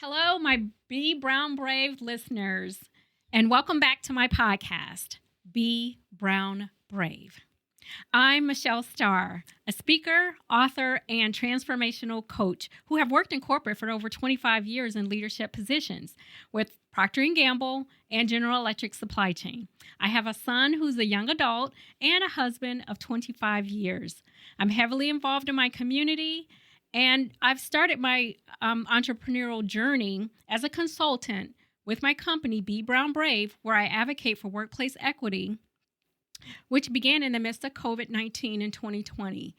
Hello, my Be Brown Brave listeners, and welcome back to my podcast, Be Brown Brave. I'm Michelle Starr, a speaker, author, and transformational coach who have worked in corporate for over 25 years in leadership positions with Procter & Gamble and General Electric supply chain. I have a son who's a young adult and a husband of 25 years. I'm heavily involved in my community, and I've started my entrepreneurial journey as a consultant with my company, Be Brown Brave, where I advocate for workplace equity, which began in the midst of COVID-19 in 2020.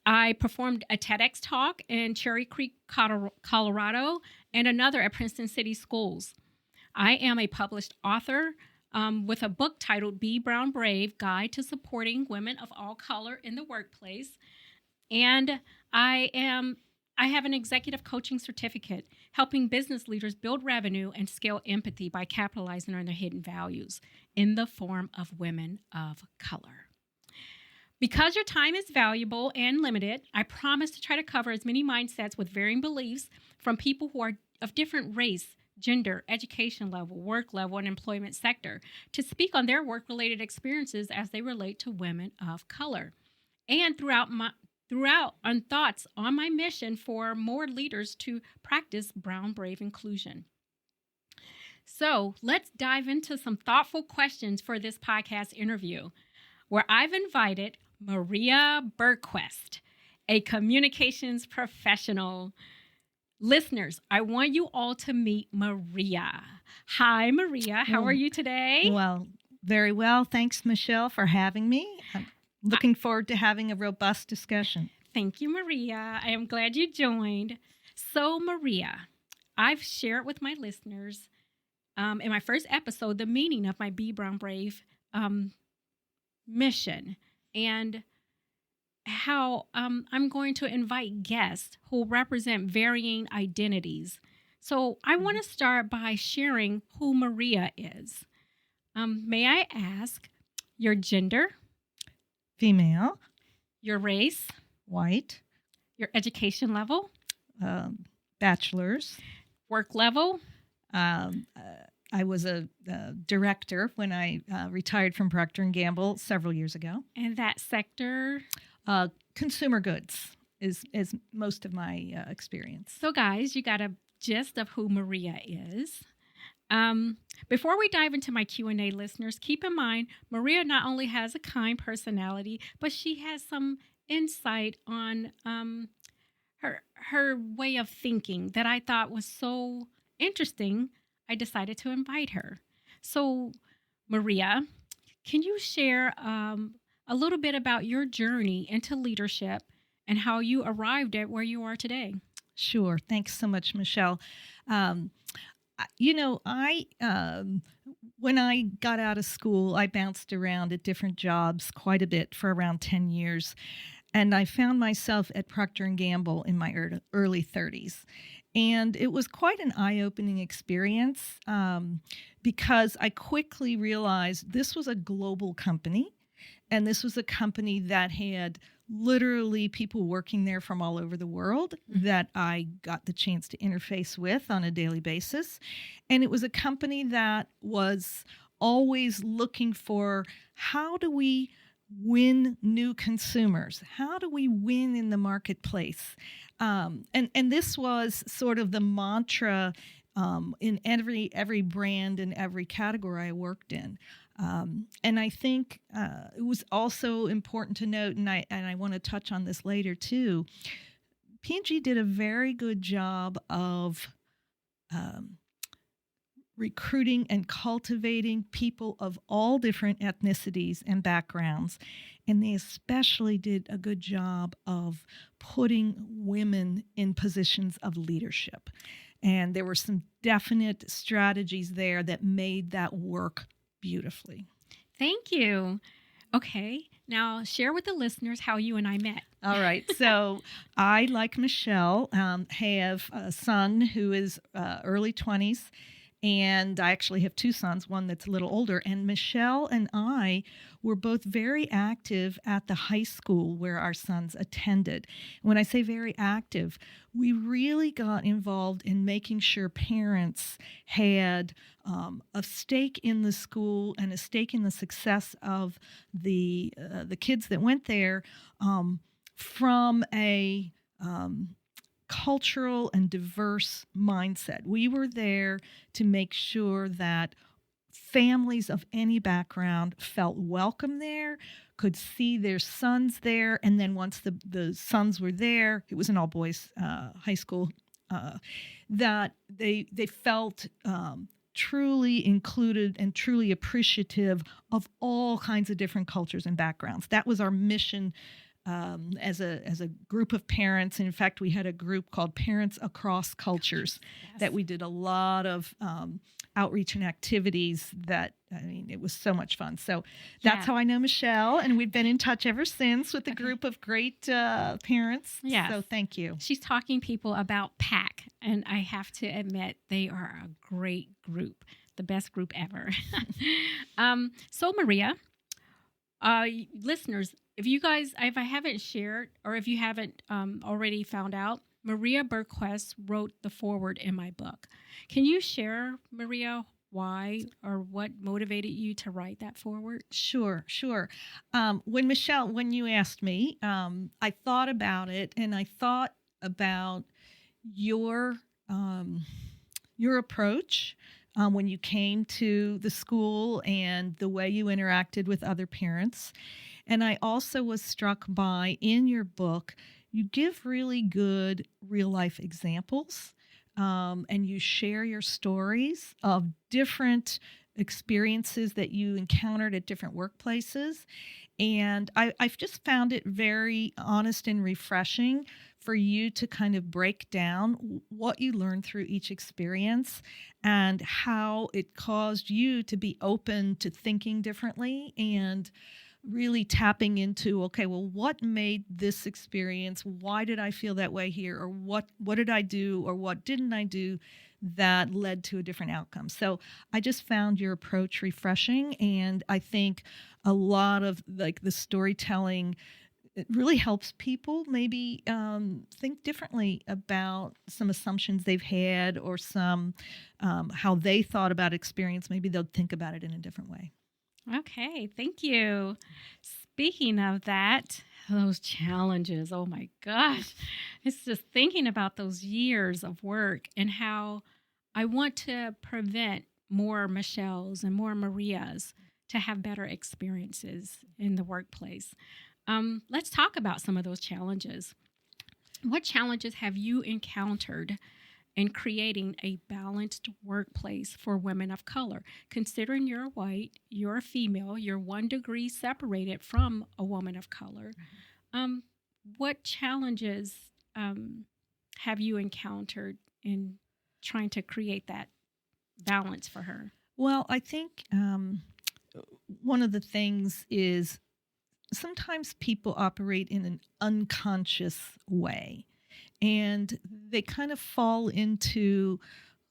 I performed a TEDx talk in Cherry Creek, Colorado, and another at Princeton City Schools. I am a published author with a book titled Be Brown Brave, Guide to Supporting Women of All Color in the Workplace. And I have an executive coaching certificate helping business leaders build revenue and scale empathy by capitalizing on their hidden values in the form of women of color. Because your time is valuable and limited, I promise to try to cover as many mindsets with varying beliefs from people who are of different race, gender, education level, work level, and employment sector to speak on their work-related experiences as they relate to women of color. And throughout on thoughts on my mission for more leaders to practice Brown Brave inclusion. So let's dive into some thoughtful questions for this podcast interview, where I've invited Maria Bergquist, a communications professional. Listeners, I want you all to meet Maria. Hi, Maria. How are you today? Well, very well. Thanks, Michelle, for having me. Looking forward to having a robust discussion. Thank you, Maria. I am glad you joined. So, Maria, I've shared with my listeners in my first episode the meaning of my Be Brown Brave mission and how I'm going to invite guests who represent varying identities. So I want to start by sharing who Maria is. May I ask your gender? Female. Your race? White. Your education level? Bachelor's. Work level? I was a director when I retired from Procter & Gamble several years ago. And that sector? Consumer goods is most of my experience. So guys, you got a gist of who Maria is. Before we dive into my Q&A, listeners, keep in mind, Maria not only has a kind personality, but she has some insight on her way of thinking that I thought was so interesting. I decided to invite her. So, Maria, can you share a little bit about your journey into leadership and how you arrived at where you are today? Sure. Thanks so much, Michelle. When I got out of school, I bounced around at different jobs quite a bit for around 10 years. And I found myself at Procter & Gamble in my early 30s. And it was quite an eye-opening experience because I quickly realized this was a global company. And this was a company that had literally people working there from all over the world that I got the chance to interface with on a daily basis. And it was a company that was always looking for, how do we win new consumers? How do we win in the marketplace? And this was sort of the mantra in every brand and every category I worked in. And I think it was also important to note, and I want to touch on this later too, P&G did a very good job of recruiting and cultivating people of all different ethnicities and backgrounds. And they especially did a good job of putting women in positions of leadership. And there were some definite strategies there that made that work beautifully. Thank you. Okay, now share with the listeners how you and I met. All right. So I, like Michelle, have a son who is early 20s, And I actually have two sons, one that's a little older. And Michelle and I were both very active at the high school where our sons attended. When I say very active, we really got involved in making sure parents had a stake in the school and a stake in the success of the kids that went there, from a cultural and diverse mindset. We were there to make sure that families of any background felt welcome there, could see their sons there, and then once the sons were there, it was an all-boys high school, that they felt truly included and truly appreciative of all kinds of different cultures and backgrounds. That was our mission as a group of parents. In fact, we had a group called Parents Across Cultures. Yes. That we did a lot of outreach and activities that, it was so much fun. So that's how I know Michelle, and we've been in touch ever since with a group of great parents. Yes. So thank you. She's talking people about PAC, and I have to admit they are a great group, the best group ever. So Maria, listeners, if I haven't shared, or if you haven't already found out, Maria Burquest wrote the foreword in my book. Can you share, Maria, why or what motivated you to write that foreword? Sure. When you asked me, I thought about it, and I thought about your approach when you came to the school and the way you interacted with other parents. And I also was struck by, in your book, you give really good real-life examples, and you share your stories of different experiences that you encountered at different workplaces. And I've just found it very honest and refreshing for you to kind of break down what you learned through each experience and how it caused you to be open to thinking differently and really tapping into, okay, well, what made this experience? Why did I feel that way here? Or what did I do or what didn't I do that led to a different outcome? So I just found your approach refreshing, and I think a lot of the storytelling, it really helps people maybe think differently about some assumptions they've had or some how they thought about experience. Maybe they'll think about it in a different way. Okay, thank you. Speaking of that, those challenges, oh my gosh, it's just thinking about those years of work and how I want to prevent more Michelles and more Marias to have better experiences in the workplace. Let's talk about some of those challenges. What challenges have you encountered in creating a balanced workplace for women of color? Considering you're white, you're a female, you're 1 degree separated from a woman of color. What challenges have you encountered in trying to create that balance for her? Well, I think one of the things is sometimes people operate in an unconscious way. And they kind of fall into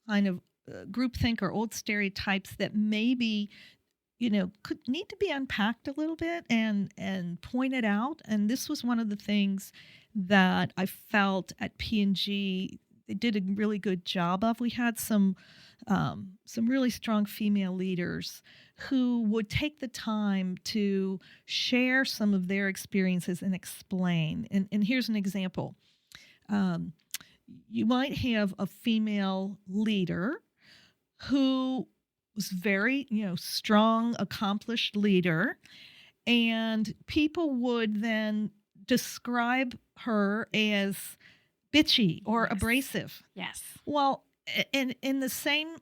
kind of groupthink or old stereotypes that maybe, could need to be unpacked a little bit and pointed out. And this was one of the things that I felt at P&G they did a really good job of. We had some really strong female leaders who would take the time to share some of their experiences and explain. And here's an example. You might have a female leader who was very, strong, accomplished leader, and people would then describe her as bitchy or abrasive. Yes. Well, in the same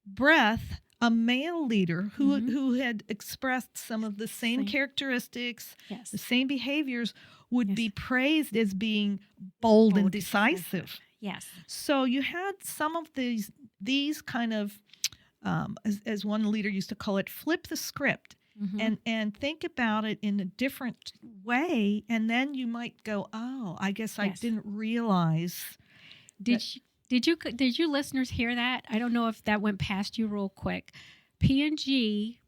breath, a male leader who had expressed some of the same characteristics, the same behaviors, would be praised as being bold and decisive. Yes. So you had some of these kind of, as one leader used to call it, flip the script and think about it in a different way. And then you might go, oh, I guess I didn't realize. Did you listeners hear that? I don't know if that went past you real quick. P&G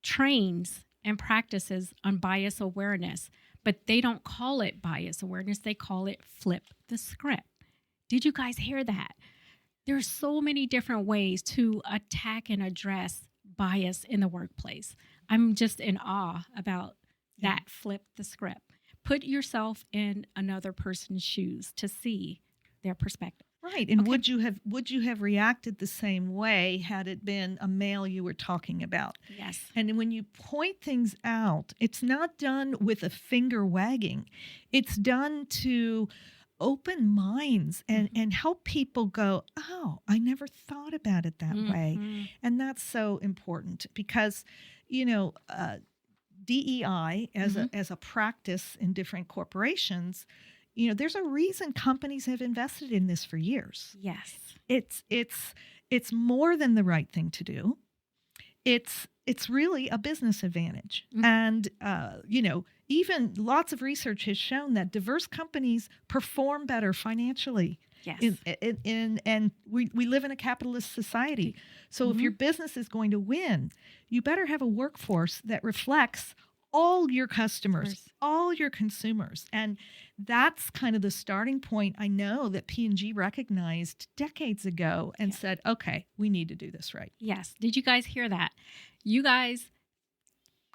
trains and practices on bias awareness, but they don't call it bias awareness. They call it flip the script. Did you guys hear that? There's so many different ways to attack and address bias in the workplace. I'm just in awe about that flip the script. Put yourself in another person's shoes to see their perspective. Right. And would you have reacted the same way had it been a male you were talking about? Yes. And when you point things out, it's not done with a finger wagging. It's done to open minds and help people go, oh, I never thought about it that way. And that's so important because, DEI as a practice in different corporations, there's a reason companies have invested in this for years. Yes. It's more than the right thing to do. It's really a business advantage. And, even lots of research has shown that diverse companies perform better financially. Yes. And we live in a capitalist society. So if your business is going to win, you better have a workforce that reflects all your customers, all your consumers. And that's kind of the starting point I know that P&G recognized decades ago and said, okay, we need to do this right. Yes. Did you guys hear that? You guys,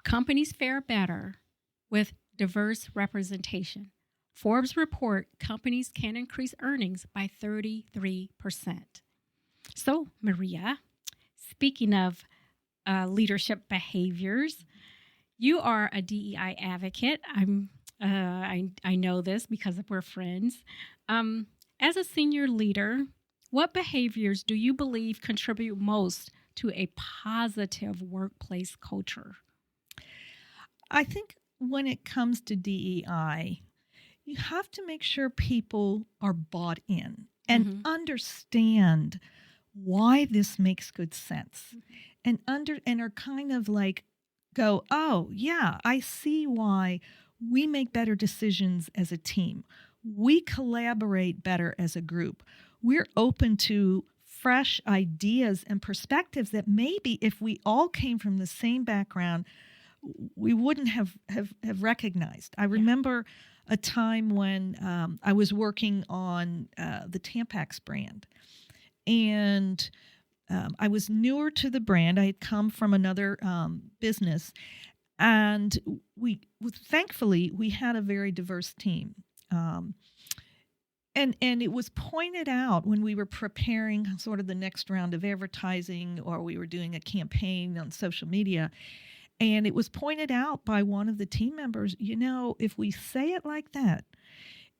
companies fare better with diverse representation. Forbes report companies can increase earnings by 33%. So, Maria, speaking of leadership behaviors, you are a DEI advocate. I know this because we're friends. As a senior leader, what behaviors do you believe contribute most to a positive workplace culture? I think when it comes to DEI, you have to make sure people are bought in and understand why this makes good sense and are kind of like go, oh, yeah, I see why we make better decisions as a team. We collaborate better as a group. We're open to fresh ideas and perspectives that maybe if we all came from the same background, we wouldn't have recognized. I remember a time when I was working on the Tampax brand, and I was newer to the brand. I had come from another business, and thankfully we had a very diverse team. And it was pointed out when we were preparing sort of the next round of advertising, or we were doing a campaign on social media. And it was pointed out by one of the team members, if we say it like that,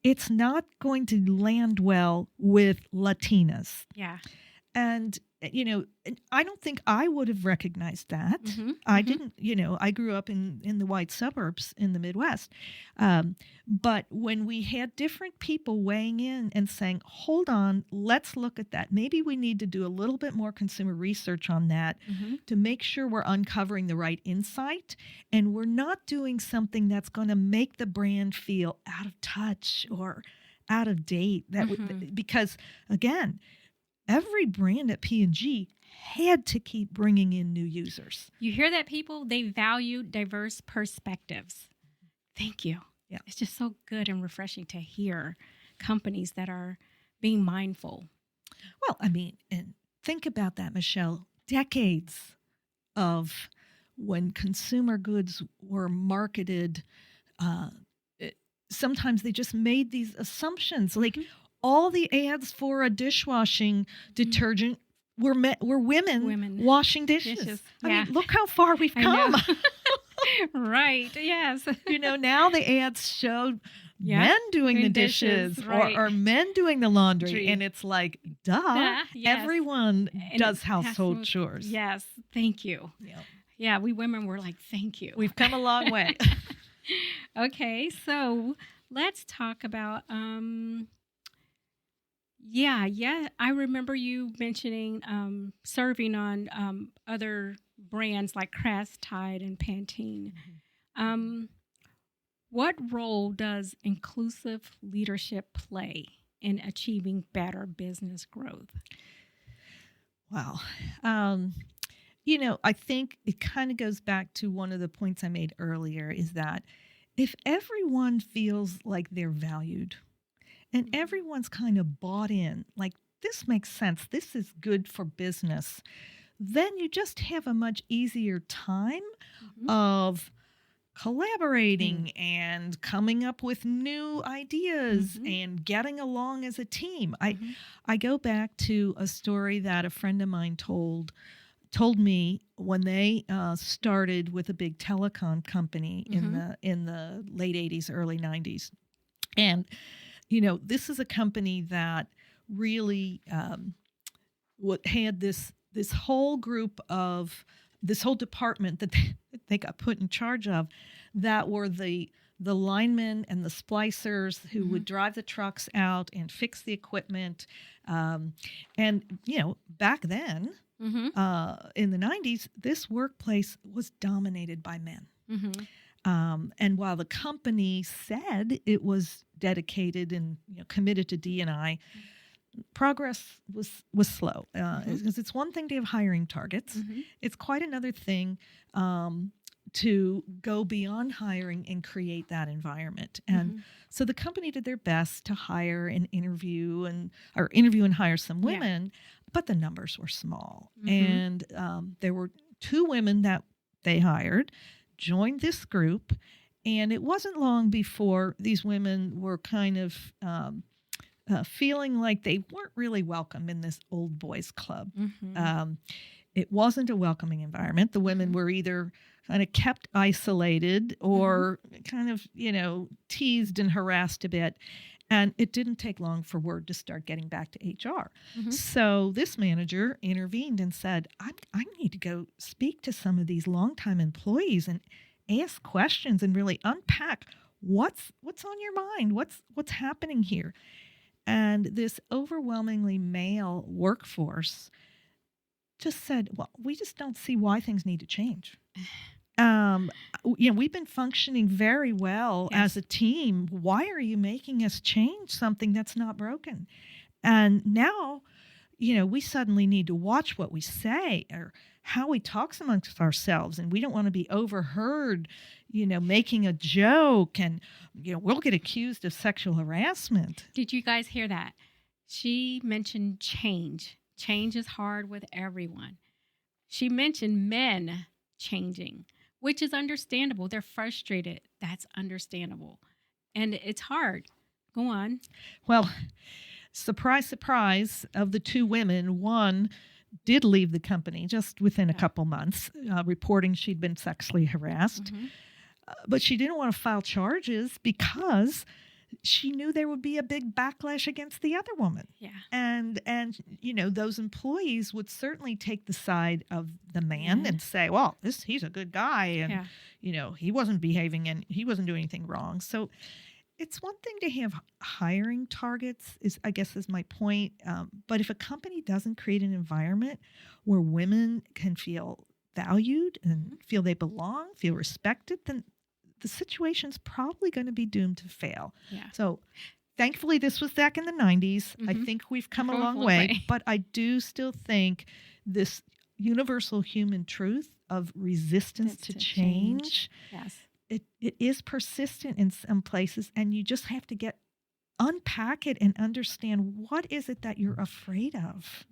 it's not going to land well with Latinas. Yeah. And, I don't think I would have recognized that. I didn't, I grew up in the white suburbs in the Midwest. But when we had different people weighing in and saying, hold on, let's look at that. Maybe we need to do a little bit more consumer research on that to make sure we're uncovering the right insight and we're not doing something that's going to make the brand feel out of touch or out of date. Because, again, every brand at P&G had to keep bringing in new users. You hear that, people? They value diverse perspectives. Thank you. Yeah. It's just so good and refreshing to hear companies that are being mindful. Well, and think about that, Michelle. Decades of when consumer goods were marketed, sometimes they just made these assumptions. Like, all the ads for a dishwashing detergent were women washing dishes. I mean, look how far we've come. Right, yes. Now the ads show men doing the dishes or men doing the laundry. And it's like, duh. Yes. Everyone does household chores. Yes, thank you. Yeah, we women were like, thank you. We've come a long way. Okay, so let's talk about... I remember you mentioning serving on other brands like Crest, Tide, and Pantene. What role does inclusive leadership play in achieving better business growth? Wow. I think it kind of goes back to one of the points I made earlier, is that if everyone feels like they're valued and everyone's kind of bought in, like this makes sense, this is good for business, then you just have a much easier time of collaborating and coming up with new ideas and getting along as a team. I go back to a story that a friend of mine told me when they started with a big telecom company in the late 80s, early 90s. And this is a company that really had this whole group of this whole department that they got put in charge of, that were the linemen and the splicers who would drive the trucks out and fix the equipment. And back then, in the 90s, this workplace was dominated by men. And while the company said it was dedicated and committed to D&I, progress was slow. Because it's one thing to have hiring targets. It's quite another thing to go beyond hiring and create that environment. And so the company did their best to hire and interview and hire some women, but the numbers were small. And there were 2 women that they hired, joined this group, and it wasn't long before these women were kind of feeling like they weren't really welcome in this old boys club. It wasn't a welcoming environment. The women were either kind of kept isolated or kind of, teased and harassed a bit. And it didn't take long for word to start getting back to HR. So this manager intervened and said, I need to go speak to some of these longtime employees and ask questions and really unpack what's on your mind, what's happening here. And this overwhelmingly male workforce just said, well, we just don't see why things need to change. We've been functioning very well as a team. Why are you making us change something that's not broken? And now, we suddenly need to watch what we say or how we talk amongst ourselves. And we don't want to be overheard, making a joke, and, we'll get accused of sexual harassment. Did you guys hear that? She mentioned change. Change is hard with everyone. She mentioned men changing, which is understandable. They're frustrated. That's understandable. And it's hard. Go on. Well, surprise, surprise, of the 2 women, one did leave the company just within a couple months, reporting she'd been sexually harassed. But she didn't want to file charges because she knew there would be a big backlash against the other woman. And those employees would certainly take the side of the man and say, well, he's a good guy, and he wasn't behaving and he wasn't doing anything wrong. So it's one thing to have hiring targets, is my point. But if a company doesn't create an environment where women can feel valued and feel they belong, feel respected, then the situation's probably going to be doomed to fail. So thankfully, this was back in the 90s. I think we've come a long way. But I do still think this universal human truth of resistance to change, it is persistent in some places. And you just have to unpack it and understand, what is it that you're afraid of?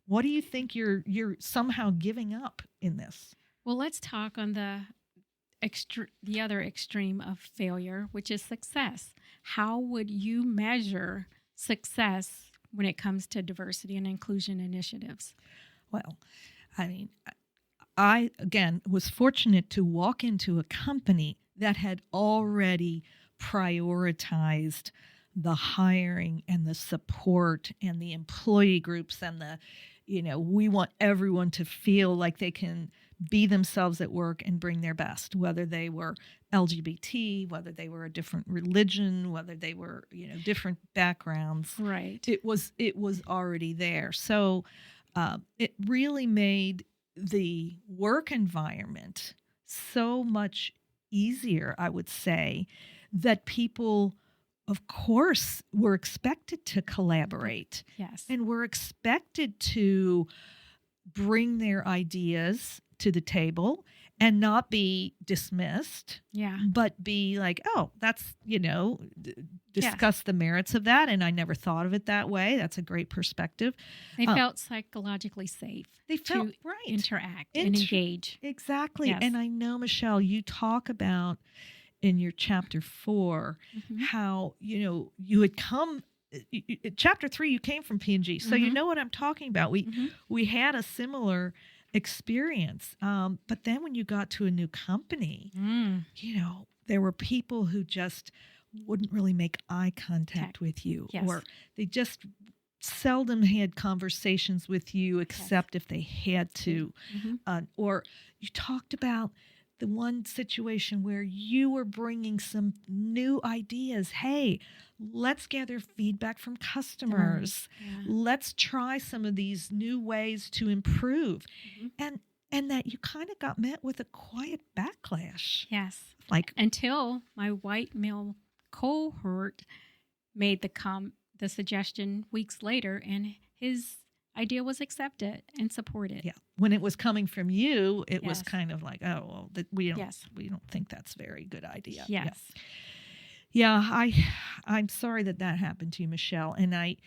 What do you think you're somehow giving up in this? Well, let's talk on the other extreme of failure, which is success. How would you measure success when it comes to diversity and inclusion initiatives? Well, I, again, was fortunate to walk into a company that had already prioritized the hiring and the support and the employee groups and we want everyone to feel like they can be themselves at work and bring their best, whether they were LGBT, whether they were a different religion, whether they were, different backgrounds. Right. It was already there. So it really made the work environment so much easier, I would say, that people of course, we're expected to collaborate. Yes. And we're expected to bring their ideas to the table and not be dismissed, Yeah. but be like, oh, that's, discuss the merits of that. And I never thought of it that way. That's a great perspective. They felt psychologically safe. They felt to interact and engage. Exactly. Yes. And I know, Michelle, you talk about in your chapter 4 how, you had come. Chapter 3, you came from P&G, so you know what I'm talking about. We had a similar experience, but then when you got to a new company, there were people who just wouldn't really make eye contact with you, or they just seldom had conversations with you except if they had to. Or you talked about the one situation where you were bringing some new ideas. Hey, let's gather feedback from customers. Let's try some of these new ways to improve. And that you kind of got met with a quiet backlash. Yes. Like until my white male cohort made the suggestion weeks later, and his idea was accepted and supported. Yeah. When it was coming from you, it was kind of like, oh, well, we don't think that's a very good idea. Yes. Yeah. I'm sorry that happened to you, Michelle. And I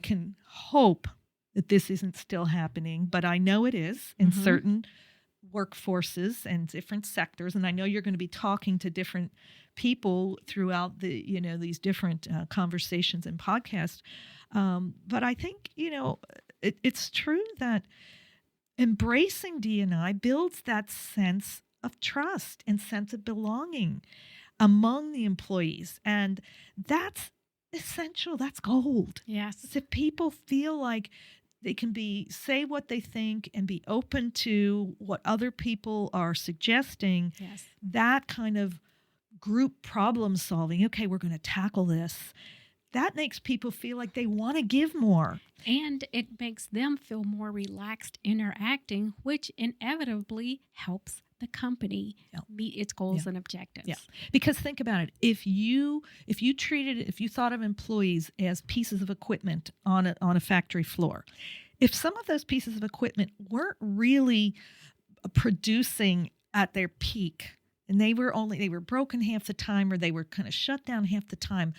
can hope that this isn't still happening, but I know it is in certain workforces and different sectors. And I know you're going to be talking to different people throughout these different conversations and podcasts. But I think, it's true that embracing D&I builds that sense of trust and sense of belonging among the employees. And that's essential. That's gold. Yes. If people feel like they can say what they think and be open to what other people are suggesting, that kind of group problem solving, okay, we're going to tackle this, that makes people feel like they want to give more. And it makes them feel more relaxed interacting, which inevitably helps the company meet its goals and objectives. Yeah. Because think about it. If you thought of employees as pieces of equipment on a factory floor, if some of those pieces of equipment weren't really producing at their peak, and they were broken half the time, or they were kind of shut down half the time,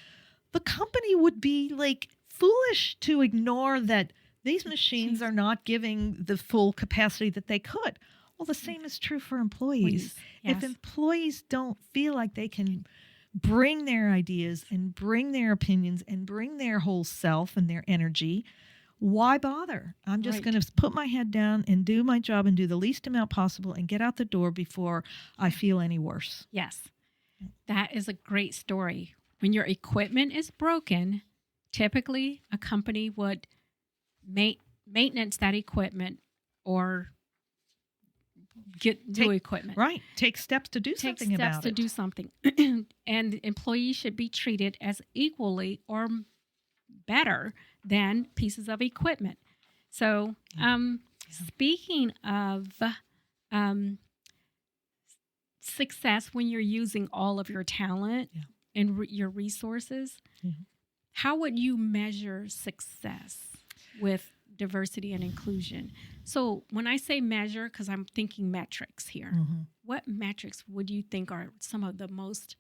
the company would be like foolish to ignore that these machines are not giving the full capacity that they could. Well, the same is true for employees. If employees don't feel like they can bring their ideas and bring their opinions and bring their whole self and their energy, why bother? I'm just going to put my head down and do my job and do the least amount possible and get out the door before I feel any worse. Yes. That is a great story. When your equipment is broken, typically a company would maintenance that equipment or get new equipment. Right. Take steps to do something about it. Take steps to do something. And employees should be treated as equally or better than pieces of equipment. So speaking of success when you're using all of your talent and your resources, how would you measure success with diversity and inclusion? So when I say measure, because I'm thinking metrics here, what metrics would you think are some of the most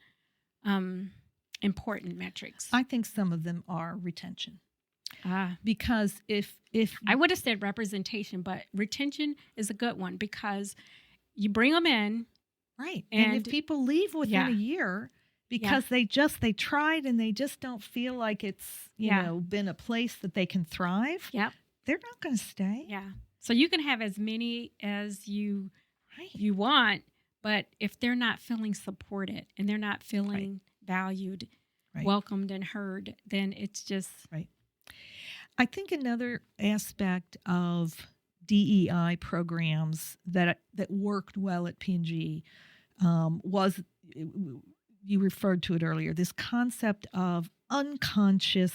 important metrics? I think some of them are retention. Because if I would have said representation, but retention is a good one because you bring them in. Right. And if people leave within a year because they tried and they just don't feel like it's, been a place that they can thrive, they're not going to stay. Yeah. So you can have as many as you want, but if they're not feeling supported and they're not feeling valued, welcomed and heard, then it's just... Right. I think another aspect of DEI programs that worked well at P&G was, you referred to it earlier, this concept of unconscious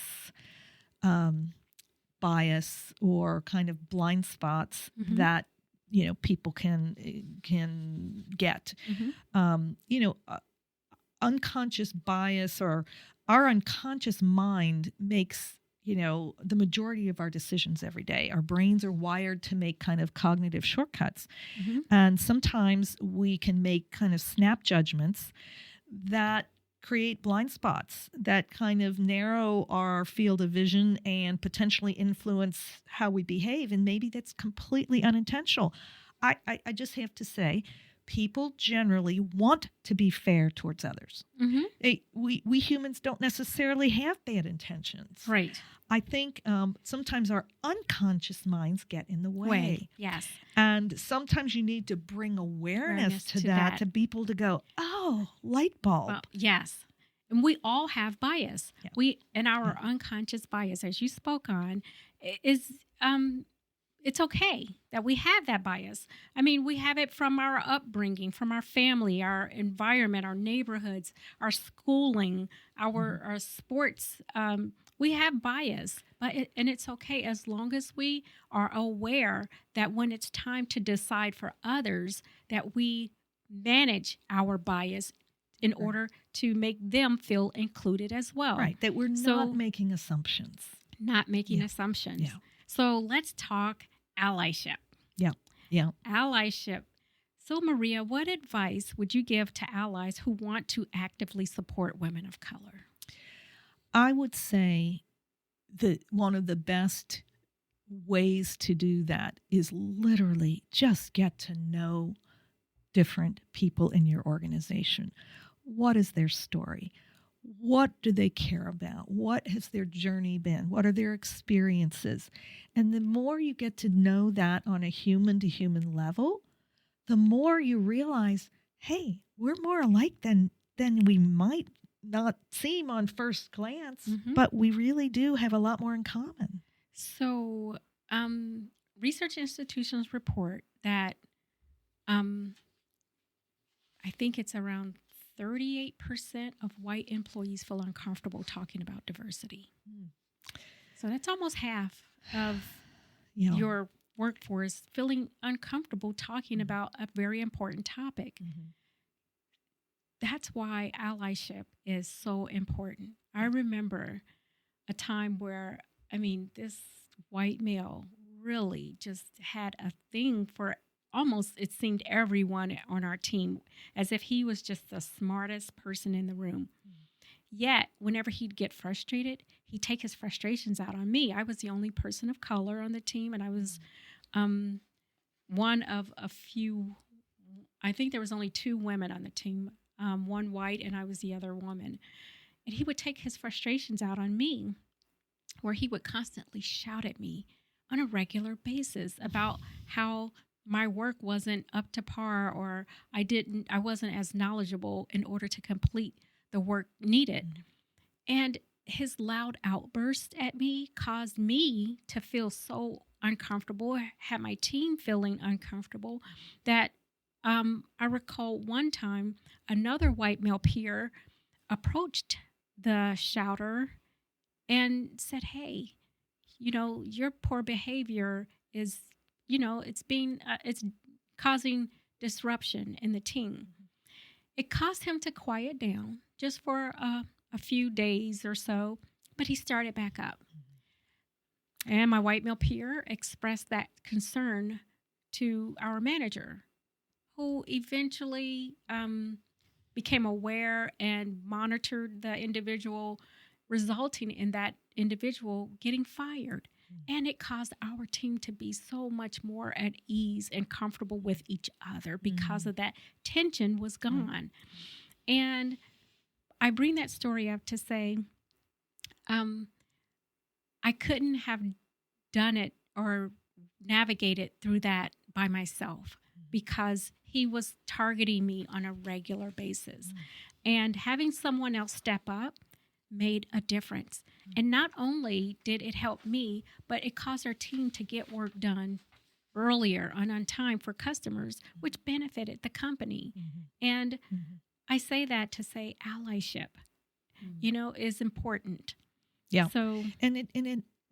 bias or kind of blind spots that people can get. unconscious bias, or our unconscious mind makes, the majority of our decisions every day. Our brains are wired to make kind of cognitive shortcuts. Mm-hmm. And sometimes we can make kind of snap judgments that create blind spots that kind of narrow our field of vision and potentially influence how we behave. And maybe that's completely unintentional. I just have to say, people generally want to be fair towards others. Mm-hmm. We humans don't necessarily have bad intentions. Right. I think sometimes our unconscious minds get in the way. Yes. And sometimes you need to bring awareness to that, to people to go, oh, light bulb. Well, yes. And we all have bias. Yeah. And our unconscious bias, as you spoke on, is it's okay that we have that bias. I mean, we have it from our upbringing, from our family, our environment, our neighborhoods, our schooling, our sports. We have bias, and it's okay as long as we are aware that when it's time to decide for others, that we manage our bias in order to make them feel included as well. Right, that we're not making assumptions. Not making assumptions. Yeah. So let's talk allyship. Yeah. Allyship. So, Maria, what advice would you give to allies who want to actively support women of color? I would say that one of the best ways to do that is literally just get to know different people in your organization. What is their story? What do they care about? What has their journey been? What are their experiences? And the more you get to know that on a human-to-human level, the more you realize, hey, we're more alike than we might not seem on first glance, but we really do have a lot more in common. So, research institutions report that I think it's around 38% of white employees feel uncomfortable talking about diversity. So that's almost half of your workforce feeling uncomfortable talking about a very important topic. That's why allyship is so important. I remember a time where, this white male really just had a thing for almost, it seemed, everyone on our team, as if he was just the smartest person in the room. Yet, whenever he'd get frustrated, he'd take his frustrations out on me. I was the only person of color on the team, and I was one of a few. I think there was only 2 women on the team, one white, and I was the other woman. And he would take his frustrations out on me, where he would constantly shout at me on a regular basis about how my work wasn't up to par, or I wasn't as knowledgeable in order to complete the work needed. And his loud outburst at me caused me to feel so uncomfortable, had my team feeling uncomfortable, that I recall one time another white male peer approached the shouter and said, hey, your poor behavior is, it's causing disruption in the team. It caused him to quiet down just for a few days or so, but he started back up. And my white male peer expressed that concern to our manager, who eventually became aware and monitored the individual, resulting in that individual getting fired. And it caused our team to be so much more at ease and comfortable with each other because of that tension was gone. And I bring that story up to say, I couldn't have done it or navigated through that by myself, because he was targeting me on a regular basis. And having someone else step up made a difference. And not only did it help me, but it caused our team to get work done earlier and on time for customers, which benefited the company. And I say that to say allyship, is important. Yeah. So, and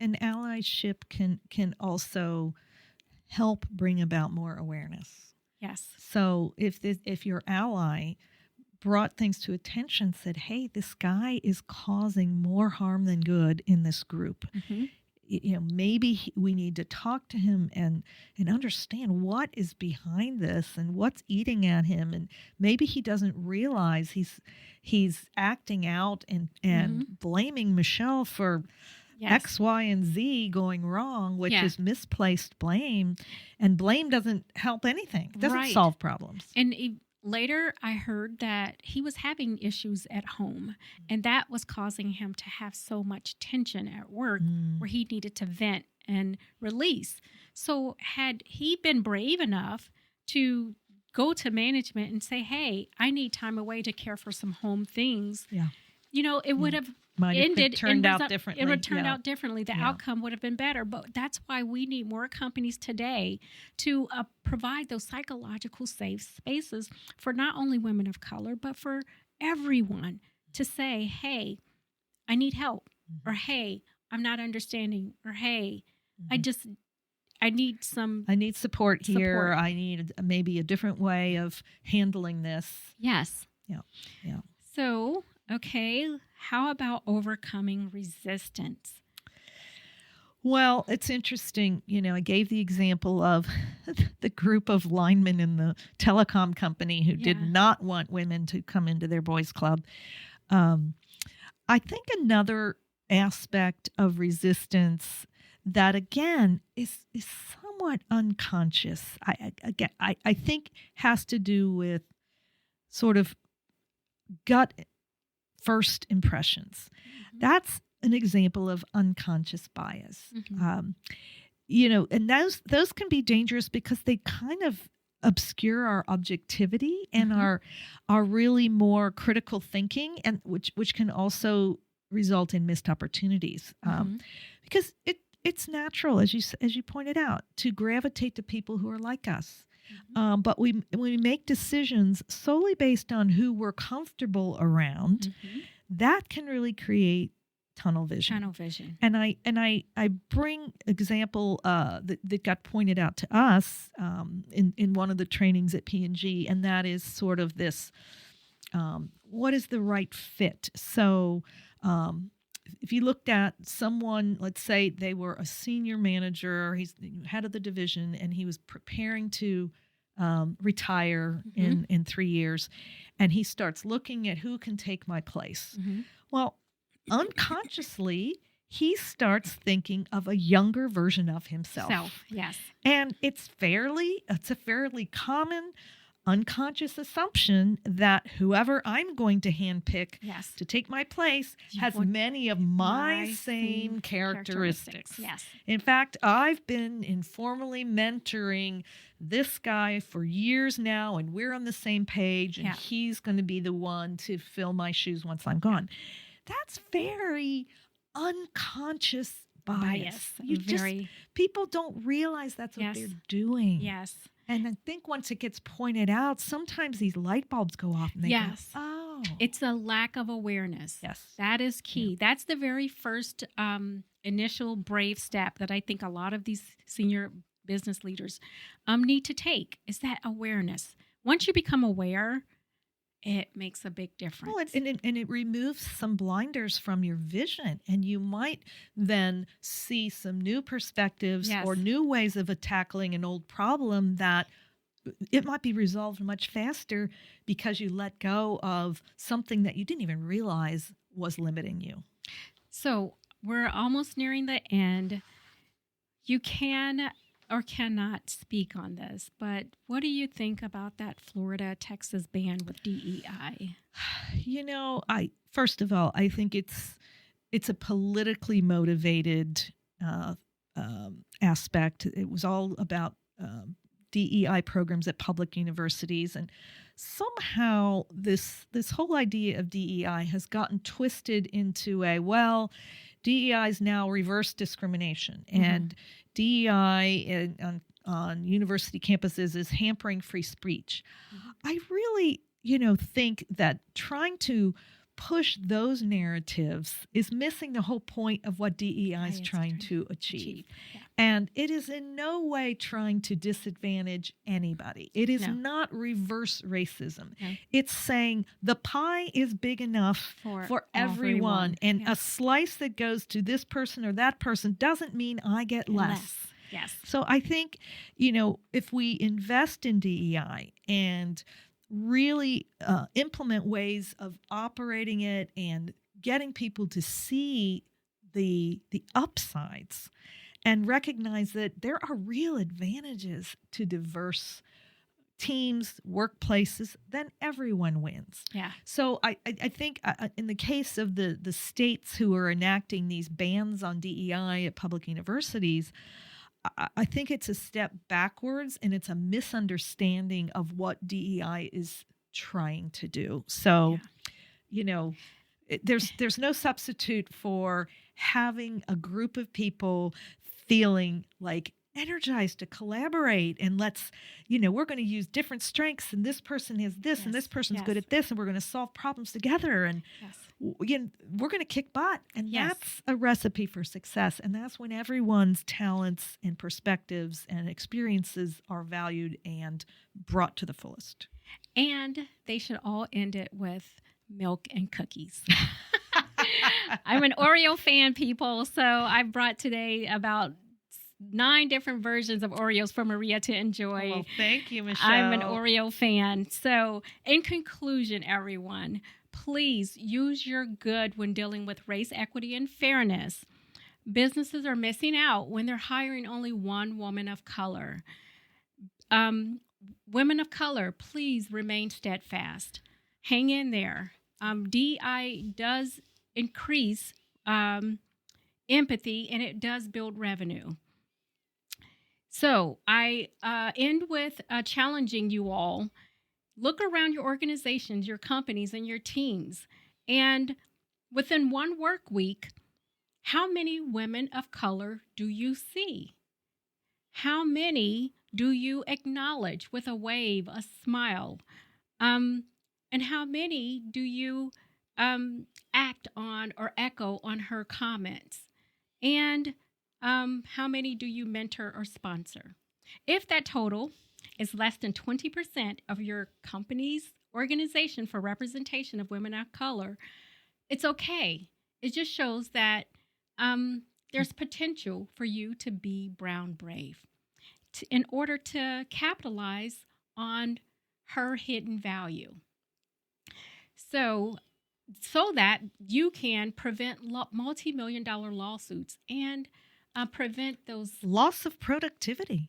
allyship can also help bring about more awareness. yes. So if your ally brought things to attention, said, hey, this guy is causing more harm than good in this group. Mm-hmm. Maybe we need to talk to him and understand what is behind this and what's eating at him. And maybe he doesn't realize he's acting out and Mm-hmm. blaming Michelle for Yes. X, Y, and Z going wrong, which Yeah. is misplaced blame. And blame doesn't help anything. It doesn't Right. solve problems. And later, I heard that he was having issues at home, and that was causing him to have so much tension at work where he needed to vent and release. So had he been brave enough to go to management and say, hey, I need time away to care for some home things, Yeah. it would have Might have ended turned and out differently. It would have turned Yeah. out differently. The Yeah. outcome would have been better. But that's why we need more companies today to provide those psychological safe spaces for not only women of color, but for everyone to say, hey, I need help, or hey, I'm not understanding, or hey, I need some. I need support here. Support. I need maybe a different way of handling this. Yes. Yeah. Yeah. So, okay, how about overcoming resistance? Well, it's interesting. I gave the example of the group of linemen in the telecom company who did Yeah. not want women to come into their boys' club. I think another aspect of resistance that, again, is somewhat unconscious, I think has to do with sort of gut first impressions. Mm-hmm. That's an example of unconscious bias. Mm-hmm. And those can be dangerous because they kind of obscure our objectivity and Mhm. our really more critical thinking, and which can also result in missed opportunities. Mhm. Because it's natural, as you pointed out, to gravitate to people who are like us. But we make decisions solely based on who we're comfortable around. Mhm. That can really create tunnel vision. Tunnel vision. And I bring example that got pointed out to us in one of the trainings at P&G, and that is sort of this: what is the right fit? So if you looked at someone, let's say they were a senior manager, he's head of the division, and he was preparing to retire in 3 years, and he starts looking at who can take my place. Mhm. Well, unconsciously, he starts thinking of a younger version of himself. Yes. And it's a fairly common unconscious assumption that whoever I'm going to handpick Yes. to take my place has would- many of my same characteristics. Yes. In fact, I've been informally mentoring this guy for years now, and we're on the same page, and Yeah. he's going to be the one to fill my shoes once I'm gone. That's very unconscious bias. People don't realize that's what Yes. they're doing. Yes. And I think once it gets pointed out, sometimes these light bulbs go off and they Yes. go, oh. It's a lack of awareness. Yes. That is key. Yeah. That's the very first initial brave step that I think a lot of these senior business leaders need to take, is that awareness. Once you become aware, it makes a big difference. Well, and it removes some blinders from your vision, and you might then see some new perspectives Yes. or new ways of tackling an old problem that it might be resolved much faster because you let go of something that you didn't even realize was limiting you. So we're almost nearing the end. You can or cannot speak on this, but what do you think about that Florida-Texas ban with DEI? First of all, I think it's a politically motivated aspect. It was all about DEI programs at public universities, and somehow this whole idea of DEI has gotten twisted into DEI is now reverse discrimination, and DEI on university campuses is hampering free speech. I really, think that trying to push those narratives is missing the whole point of what DEI is trying to achieve. Yeah. And it is in no way trying to disadvantage anybody. It is not reverse racism. No. It's saying the pie is big enough for everyone. And a slice that goes to this person or that person doesn't mean I get less. Yes. So I think, if we invest in DEI and really implement ways of operating it and getting people to see the upsides and recognize that there are real advantages to diverse teams, workplaces, then everyone wins. Yeah. So I think in the case of the states who are enacting these bans on DEI at public universities, I think it's a step backwards, and it's a misunderstanding of what DEI is trying to do. So, there's no substitute for having a group of people feeling like energized to collaborate, and we're going to use different strengths, and this person has this, and this person's good at this, and we're going to solve problems together, and we're going to kick butt, and that's a recipe for success. And that's when everyone's talents and perspectives and experiences are valued and brought to the fullest. And they should all end it with milk and cookies. I'm an Oreo fan, people, so I brought today about 9 different versions of Oreos for Maria to enjoy. Well, thank you, Michelle. I'm an Oreo fan. So, in conclusion, everyone, please use your good when dealing with race, equity, and fairness. Businesses are missing out when they're hiring only one woman of color. Women of color, please remain steadfast. Hang in there. DEI does increase empathy, and it does build revenue. So I end with challenging you all. Look around your organizations, your companies, and your teams. And within one work week, how many women of color do you see? How many do you acknowledge with a wave, a smile? And how many do you act on or echo on her comments? And how many do you mentor or sponsor? If that total is less than 20% of your company's organization for representation of women of color, it's okay. It just shows that there's potential for you to be brown brave in order to capitalize on her hidden value. So that you can prevent multi-million-dollar lawsuits and prevent those loss of productivity.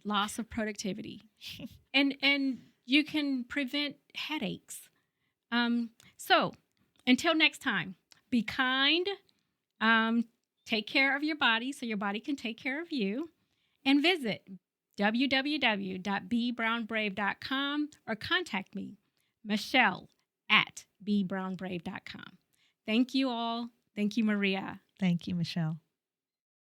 And you can prevent headaches. So until next time, be kind, take care of your body so your body can take care of you, and visit www.bebrownbrave.com or contact me, Michelle, at bebrownbrave.com. Thank you all. Thank you, Maria. Thank you, Michelle.